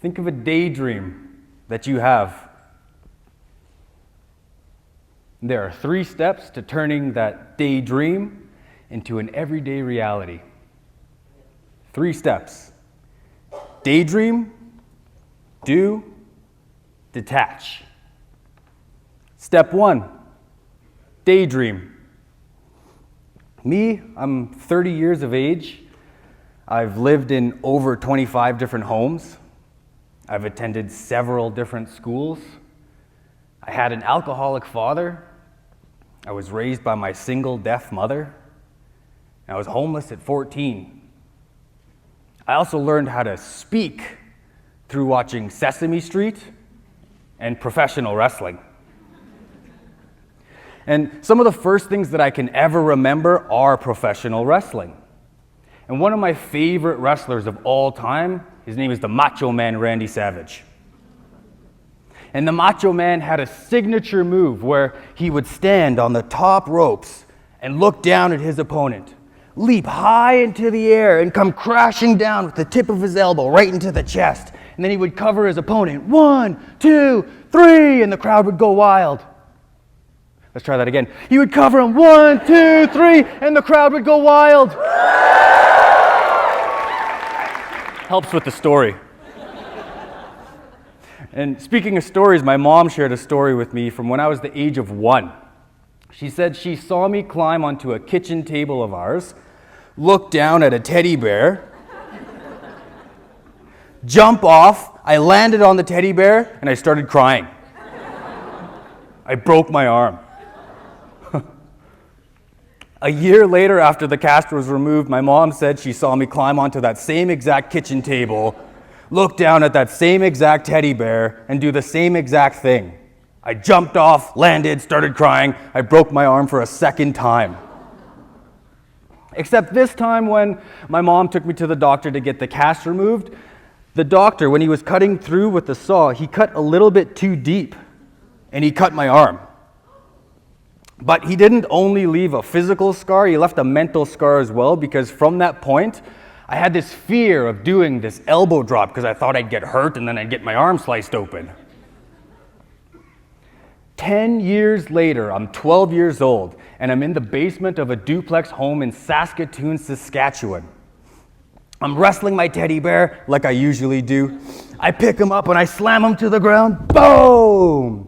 Think of a daydream that you have. There are 3 steps to turning that daydream into an everyday reality. 3 steps. Daydream, do, detach. Step 1, daydream. Me, I'm 30 years of age. I've lived in over 25 different homes. I've attended several different schools. I had an alcoholic father. I was raised by my single deaf mother. I was homeless at 14. I also learned how to speak through watching Sesame Street and professional wrestling. And some of the first things that I can ever remember are professional wrestling. And one of my favorite wrestlers of all time, his name is the Macho Man Randy Savage. And the Macho Man had a signature move where he would stand on the top ropes and look down at his opponent, leap high into the air and come crashing down with the tip of his elbow right into the chest. And then he would cover his opponent. 1, 2, 3, and the crowd would go wild. Let's try that again. He would cover him. 1, 2, 3, and the crowd would go wild. Helps with the story. And speaking of stories, my mom shared a story with me from when I was the age of 1. She said she saw me climb onto a kitchen table of ours, look down at a teddy bear, jump off, I landed on the teddy bear, and I started crying. I broke my arm. A year later, after the cast was removed, my mom said she saw me climb onto that same exact kitchen table, look down at that same exact teddy bear, and do the same exact thing. I jumped off, landed, started crying. I broke my arm for a second time. Except this time when my mom took me to the doctor to get the cast removed, the doctor, when he was cutting through with the saw, he cut a little bit too deep, and he cut my arm. But he didn't only leave a physical scar, he left a mental scar as well, because from that point, I had this fear of doing this elbow drop because I thought I'd get hurt and then I'd get my arm sliced open. 10 years later, I'm 12 years old, and I'm in the basement of a duplex home in Saskatoon, Saskatchewan. I'm wrestling my teddy bear like I usually do. I pick him up and I slam him to the ground. Boom!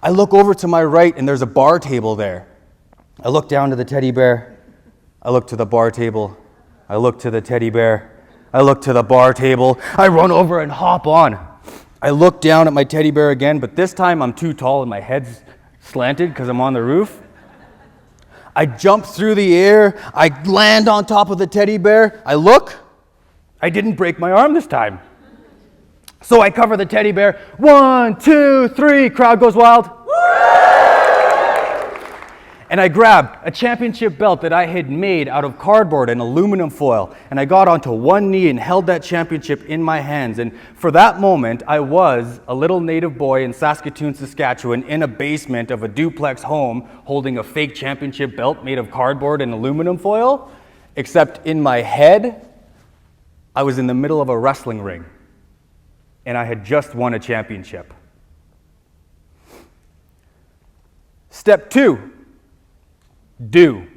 I look over to my right and there's a bar table there. I look down to the teddy bear. I look to the bar table. I look to the teddy bear. I look to the bar table. I run over and hop on. I look down at my teddy bear again, but this time I'm too tall and my head's slanted because I'm on the roof. I jump through the air. I land on top of the teddy bear. I look. I didn't break my arm this time. So I cover the teddy bear. 1, 2, 3, crowd goes wild. And I grabbed a championship belt that I had made out of cardboard and aluminum foil, and I got onto one knee and held that championship in my hands. And for that moment, I was a little native boy in Saskatoon, Saskatchewan, in a basement of a duplex home holding a fake championship belt made of cardboard and aluminum foil, except in my head, I was in the middle of a wrestling ring, and I had just won a championship. Step 2. Do.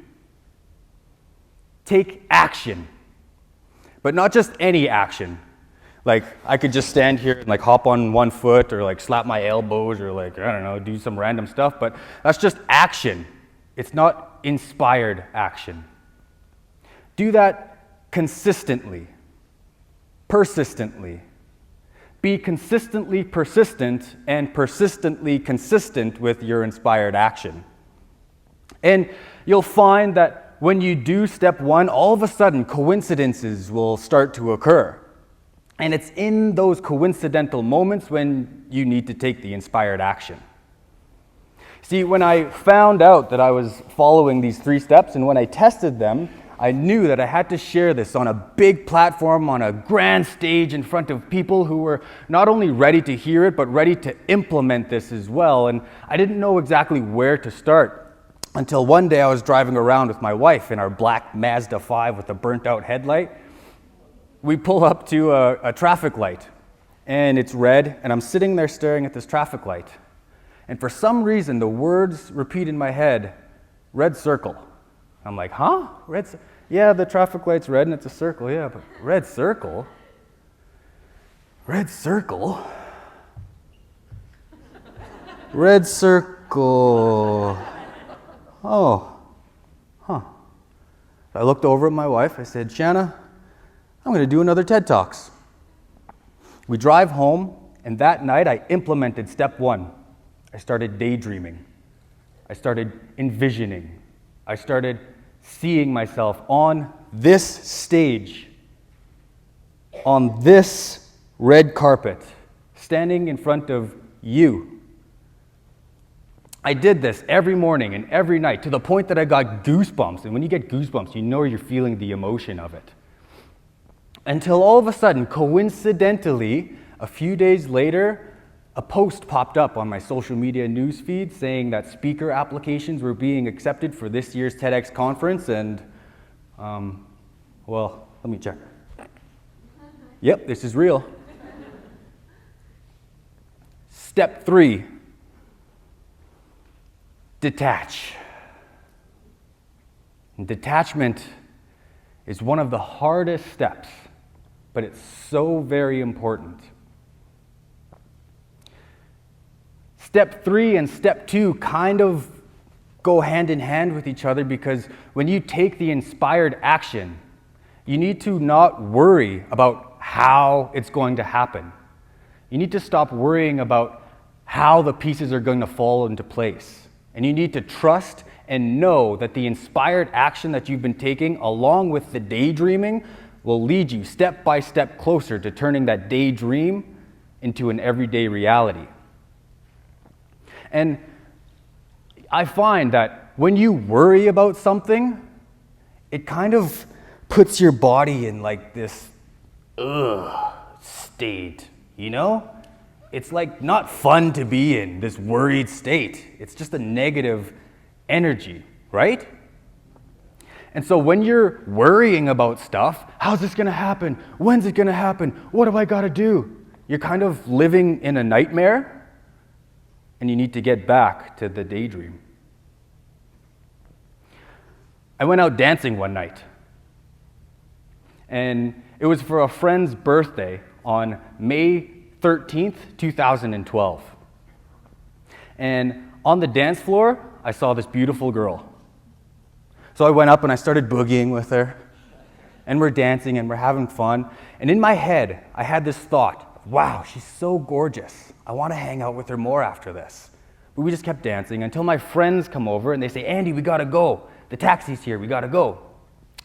Take action. But not just any action. Like, I could just stand here and hop on one foot or slap my elbows or I don't know, do some random stuff, but that's just action. It's not inspired action. Do that consistently, persistently. Be consistently persistent and persistently consistent with your inspired action. And you'll find that when you do step 1, all of a sudden coincidences will start to occur. And it's in those coincidental moments when you need to take the inspired action. See, when I found out that I was following these 3 steps and when I tested them, I knew that I had to share this on a big platform, on a grand stage in front of people who were not only ready to hear it, but ready to implement this as well. And I didn't know exactly where to start until one day I was driving around with my wife in our black Mazda 5 with a burnt out headlight. We pull up to a traffic light, and it's red, and I'm sitting there staring at this traffic light. And for some reason, the words repeat in my head, red circle. I'm like, huh? Yeah, the traffic light's red and it's a circle, yeah, but red circle? Red circle? Red circle. Oh, huh. I looked over at my wife, I said, Shanna, I'm going to do another TED Talks. We drive home, and that night I implemented step 1. I started daydreaming. I started envisioning. I started seeing myself on this stage, on this red carpet, standing in front of you. I did this every morning and every night to the point that I got goosebumps. And when you get goosebumps, you know you're feeling the emotion of it. Until all of a sudden, coincidentally, a few days later, a post popped up on my social media news feed saying that speaker applications were being accepted for this year's TEDx conference, and, well, let me check. Yep, this is real. Step 3, detach. And detachment is one of the hardest steps, but it's so very important. Step 3 and step 2 kind of go hand in hand with each other, because when you take the inspired action, you need to not worry about how it's going to happen. You need to stop worrying about how the pieces are going to fall into place. And you need to trust and know that the inspired action that you've been taking, along with the daydreaming, will lead you step by step closer to turning that daydream into an everyday reality. And I find that when you worry about something, it kind of puts your body in like this state, you know? It's like not fun to be in this worried state. It's just a negative energy, right? And so when you're worrying about stuff, how's this gonna happen? When's it gonna happen? What have I gotta do? You're kind of living in a nightmare, and you need to get back to the daydream. I went out dancing one night, and it was for a friend's birthday on May 13th, 2012. And on the dance floor, I saw this beautiful girl. So I went up and I started boogieing with her, and we're dancing and we're having fun. And in my head, I had this thought, wow, she's so gorgeous. I want to hang out with her more after this. But we just kept dancing until my friends come over and they say, Andy, we gotta go. The taxi's here, we gotta go.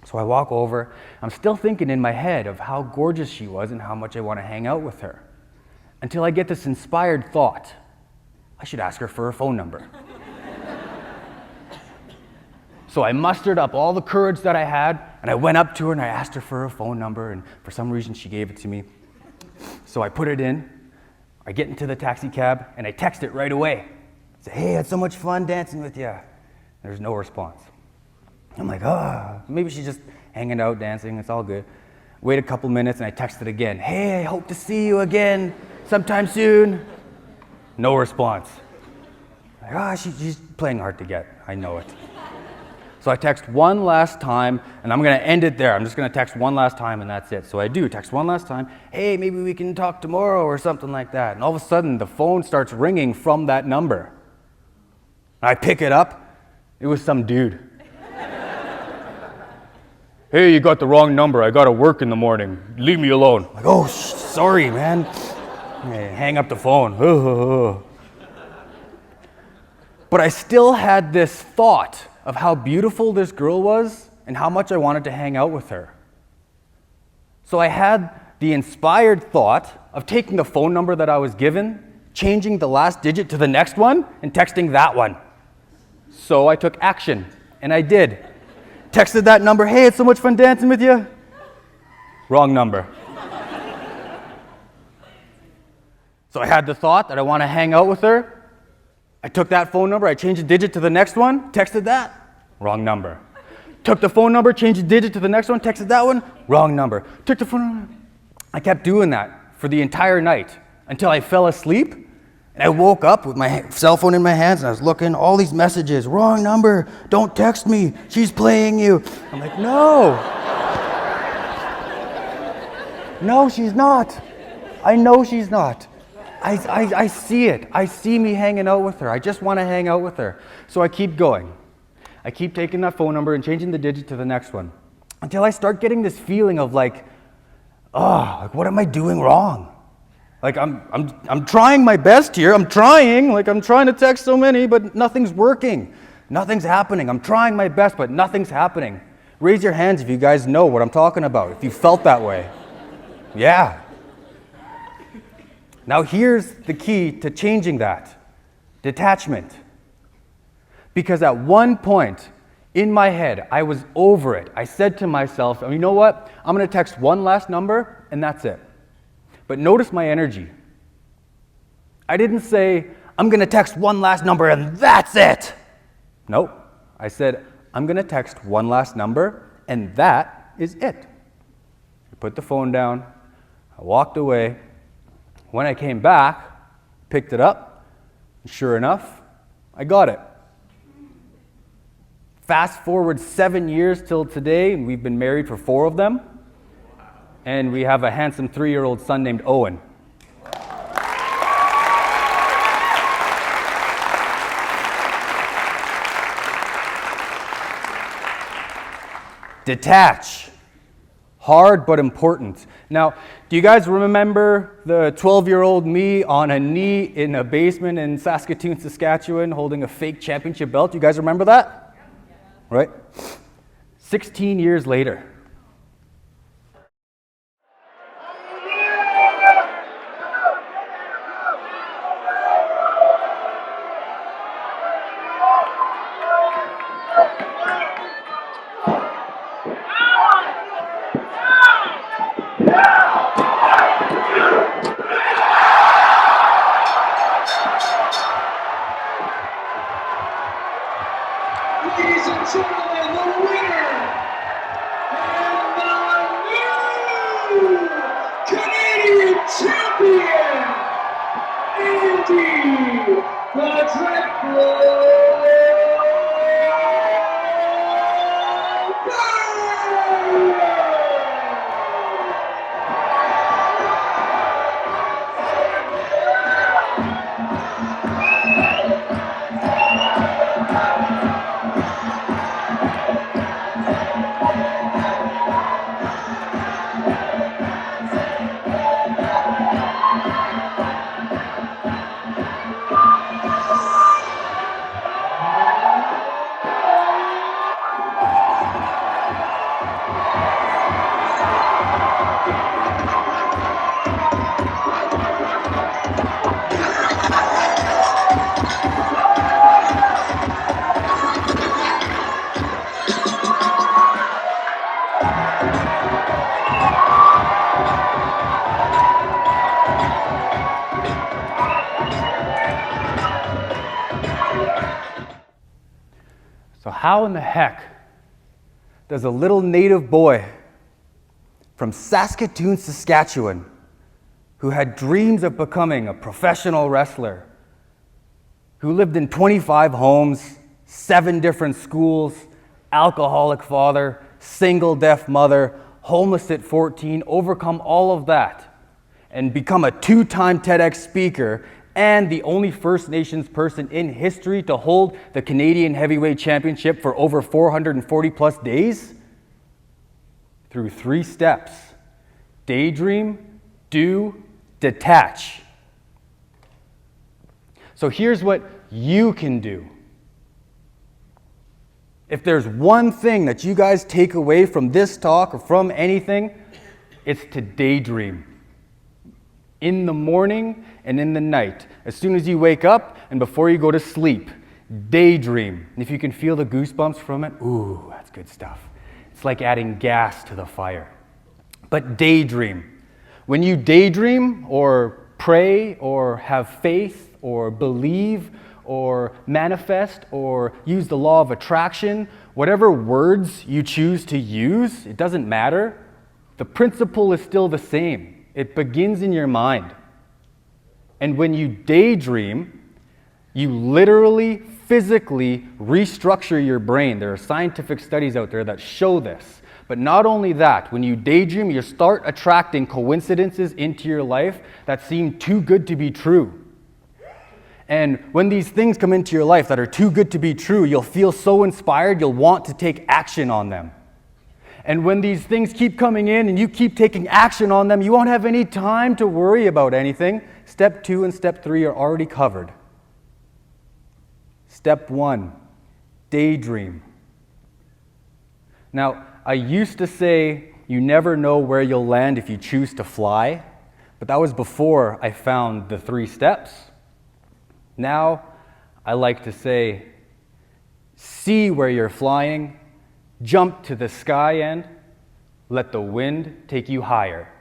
So I walk over. I'm still thinking in my head of how gorgeous she was and how much I want to hang out with her. Until I get this inspired thought, I should ask her for her phone number. So I mustered up all the courage that I had, and I went up to her and I asked her for her phone number, and for some reason she gave it to me. So I put it in, I get into the taxi cab, and I text it right away. I say, hey, I had so much fun dancing with you. There's no response. I'm like, maybe she's just hanging out, dancing, it's all good. Wait a couple minutes and I text it again. Hey, I hope to see you again sometime soon. No response. Like, she's playing hard to get, I know it. So I text one last time, and I'm gonna end it there. I'm just gonna text one last time and that's it. So I do text one last time, hey, maybe we can talk tomorrow or something like that. And all of a sudden the phone starts ringing from that number. I pick it up, it was some dude. Hey, you got the wrong number. I gotta work in the morning. Leave me alone. I'm like, sorry, man. Hang up the phone. But I still had this thought of how beautiful this girl was and how much I wanted to hang out with her. So I had the inspired thought of taking the phone number that I was given, changing the last digit to the next one, and texting that one. So I took action, and I did. Texted that number, hey, it's so much fun dancing with you. Wrong number. So I had the thought that I want to hang out with her. I took that phone number, I changed the digit to the next one, texted that, wrong number. Took the phone number, changed the digit to the next one, texted that one, wrong number. Took the phone number. I kept doing that for the entire night until I fell asleep. And I woke up with my cell phone in my hands and I was looking, all these messages, wrong number, don't text me, she's playing you. I'm like, no. No, she's not. I know she's not. I see it. I see me hanging out with her. I just want to hang out with her. So I keep going. I keep taking that phone number and changing the digit to the next one until I start getting this feeling of like, what am I doing wrong? Like I'm trying my best here. I'm trying to text so many, but nothing's working. Nothing's happening. I'm trying my best, but nothing's happening. Raise your hands if you guys know what I'm talking about, if you felt that way. Yeah. Now here's the key to changing that. Detachment. Because at one point in my head, I was over it. I said to myself, you know what? I'm going to text one last number and that's it. But notice my energy. I didn't say, I'm going to text one last number and that's it. Nope. I said, I'm going to text one last number and that is it. I put the phone down. I walked away. When I came back, picked it up, and sure enough, I got it. Fast forward 7 years till today, and we've been married for 4 of them. And we have a handsome 3-year-old son named Owen. Detach. Hard but important. Now, do you guys remember the 12-year-old me on a knee in a basement in Saskatoon, Saskatchewan, holding a fake championship belt? Do you guys remember that? Right? 16 years later. Ladies and gentlemen, the winner and the new Canadian champion, Andy the Dreadful. So how in the heck does a little native boy from Saskatoon, Saskatchewan, who had dreams of becoming a professional wrestler, who lived in 25 homes, 7 different schools, alcoholic father, single deaf mother, homeless at 14, overcome all of that and become a 2-time TEDx speaker and the only First Nations person in history to hold the Canadian Heavyweight Championship for over 440 plus days? Through 3 steps: daydream, do, detach. So here's what you can do. If there's one thing that you guys take away from this talk or from anything, it's to daydream. In the morning and in the night. As soon as you wake up and before you go to sleep, daydream. And if you can feel the goosebumps from it, ooh, that's good stuff. It's like adding gas to the fire. But daydream. When you daydream or pray or have faith or believe or manifest or use the law of attraction, whatever words you choose to use, it doesn't matter. The principle is still the same. It begins in your mind. And when you daydream, you literally, physically restructure your brain. There are scientific studies out there that show this. But not only that, when you daydream, you start attracting coincidences into your life that seem too good to be true. And when these things come into your life that are too good to be true, you'll feel so inspired, you'll want to take action on them. And when these things keep coming in and you keep taking action on them, you won't have any time to worry about anything. Step 2 and step 3 are already covered. Step 1, daydream. Now, I used to say you never know where you'll land if you choose to fly, but that was before I found the 3 steps. Now, I like to say, see where you're flying, jump to the sky and let the wind take you higher.